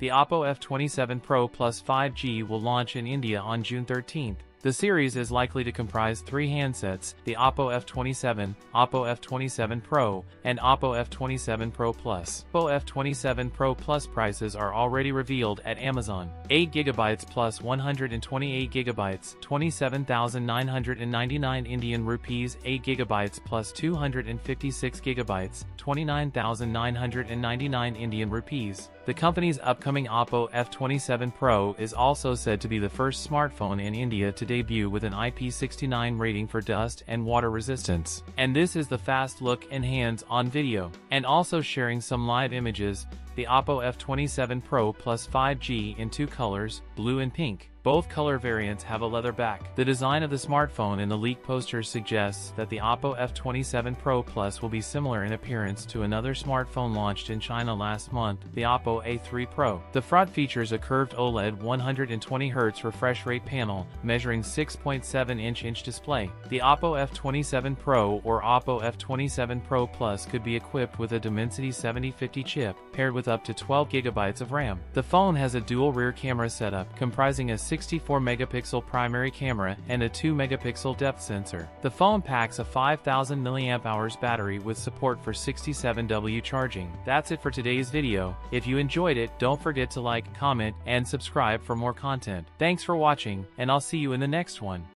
The OPPO F27 Pro Plus 5G will launch in India on June 13th. The series is likely to comprise 3 handsets: the OPPO F27, OPPO F27 Pro, and OPPO F27 Pro Plus. OPPO F27 Pro Plus prices are already revealed at Amazon. 8GB plus 128GB, 27,999 Indian rupees. 8GB plus 256GB, 29,999 Indian rupees. The company's upcoming OPPO F27 Pro is also said to be the first smartphone in India to debut with an IP69 rating for dust and water resistance. And this is the fast look and hands-on video. And also sharing some live images, the OPPO F27 Pro Plus 5G in 2 colors, blue and pink. Both color variants have a leather back. The design of the smartphone in the leaked poster suggests that the OPPO F27 Pro Plus will be similar in appearance to another smartphone launched in China last month, the OPPO A3 Pro. The front features a curved OLED 120Hz refresh rate panel, measuring 6.7-inch display. The OPPO F27 Pro or OPPO F27 Pro Plus could be equipped with a Dimensity 7050 chip, paired with up to 12GB of RAM. The phone has a dual rear camera setup, comprising a 64-megapixel primary camera and a 2-megapixel depth sensor. The phone packs a 5000 mAh battery with support for 67W charging. That's it for today's video. If you enjoyed it, don't forget to like, comment, and subscribe for more content. Thanks for watching, and I'll see you in the next one.